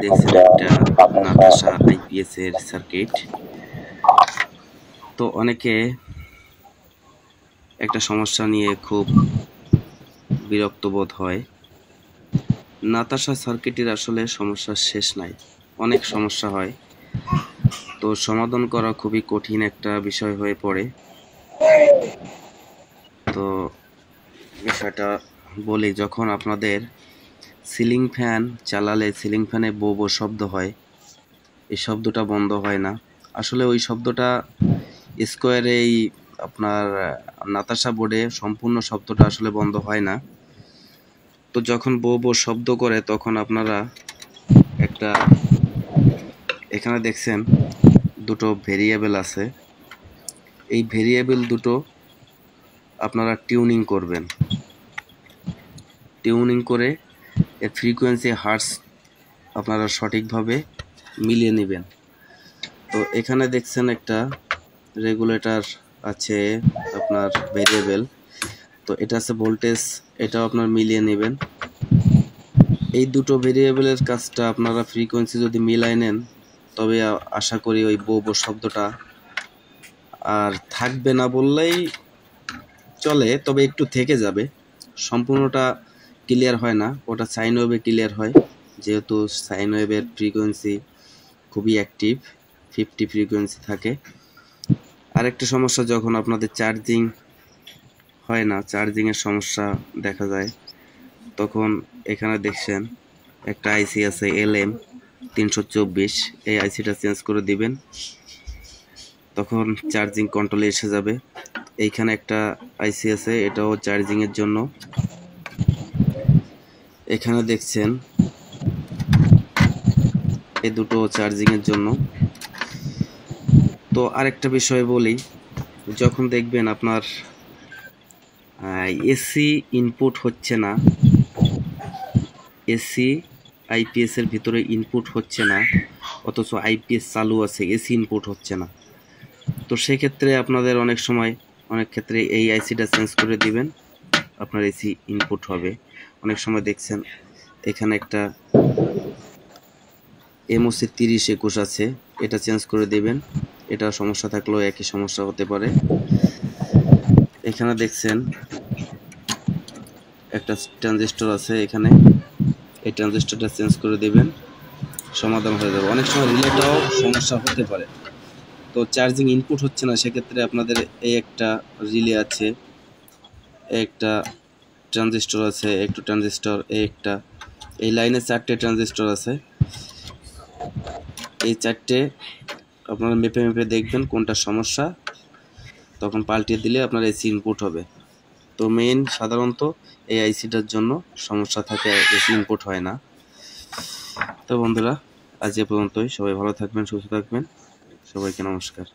দেখছেন একটা নাতাশা আইপিএস এর সার্কিট। তো অনেকে একটা সমস্যা নিয়ে খুব বিরক্ত বোধ হয়। নাতাশা সার্কিটের আসলে সমস্যার শেষ নাই, অনেক সমস্যা হয়। তো সমাধান করা খুবই কঠিন একটা বিষয় হয়ে পড়ে। তো বিষয়টা বলি, যখন আপনাদের সিলিং ফ্যান চালালে সিলিং ফ্যানে বো বো শব্দ হয়, এই শব্দটা বন্ধ হয় না। আসলে ওই শব্দটা স্কোয়ারে এই আপনার নাতাশা বোর্ডে সম্পূর্ণ শব্দটা আসলে বন্ধ হয় না। তো যখন বো বো শব্দ করে তখন আপনারা একটা, এখানে দেখছেন দুটো ভেরিয়েবল আছে, এই ভেরিয়েবল দুটো আপনারা টিউনিং করবেন। টিউনিং করে এর ফ্রিকোয়েন্সি হার্টস আপনারা সঠিকভাবে মিলিয়ে নেবেন। তো এখানে দেখছেন একটা রেগুলেটর আছে আপনার ভেরিয়েবল, তো এটা আছে ভোল্টেজ, এটাও আপনার মিলিয়ে নেবেন। এই দুটো ভেরিয়েবলের কাজটা আপনারা ফ্রিকোয়েন্সি যদি মিলাই নেন তবে আশা করি ওই বো বো শব্দটা আর থাকবে না বললেই চলে, তবে একটু থেকে যাবে, সম্পূর্ণটা ক্লিয়ার হয় না। ওটা সাইন ওয়েভে ক্লিয়ার হয়, যেহেতু সাইন ওয়েভের ফ্রিকোয়েন্সি খুবই অ্যাক্টিভ, 50 ফ্রিকোয়েন্সি থাকে। আরেকটা সমস্যা, যখন আপনাদের চার্জিং হয় না, চার্জিংয়ের সমস্যা দেখা যায়, তখন এখানে দেখছেন একটা আইসি আছে LM324, এই আইসিটা চেঞ্জ করে দিবেন, তখন চার্জিং কন্ট্রোলে এসে যাবে। এইখানে একটা আইসি আছে, এটাও চার্জিংয়ের জন্য। এখানে দেখছেন এই দুটো চার্জিংয়ের জন্য। তো আরেকটা বিষয় বলি, যখন দেখবেন আপনার এসি ইনপুট হচ্ছে না, এসি আইপিএস এর ভিতরে ইনপুট হচ্ছে না, অথচ আইপিএস চালু আছে, এসি ইনপুট হচ্ছে না, তো সেক্ষেত্রে আপনাদের অনেক ক্ষেত্রে এই আইসিটা চেঞ্জ করে দিবেন, আপনার এসি ইনপুট হবে। অনেক সময় দেখছেন এখানে একটা MOC 3021 আছে, এটা চেঞ্জ করে দিবেন, এটা সমস্যা থাকলেও একই সমস্যা হতে পারে। এখানে দেখছেন একটা ট্রানজিস্টর আছে, এখানে এই ট্রানজিস্টরটা চেঞ্জ করে দিবেন, সমাধান হয়ে যাবে। অনেক সময় রিলেটাও সমস্যা হতে পারে, তো চার্জিং ইনপুট হচ্ছে না, সেক্ষেত্রে আপনাদের এই একটা রিলে আছে, একটা ট্রানজিস্টর আছে, একটু ট্রানজিস্টর, এই লাইনে 4টে ট্রানজিস্টর আছে, এই 4টে আপনারা মেপে মেপে দেখবেন কোনটা সমস্যা, তখন পাল্টিয়ে দিলে আপনার এসি ইনপুট হবে। তো সাধারণত এই আইসিটার জন্য সমস্যা থাকে, এসি ইনপুট হয় না। তো বন্ধুরা, আজ এ পর্যন্তই। সবাই ভালো থাকবেন, সুস্থ থাকবেন, সবাইকে নমস্কার।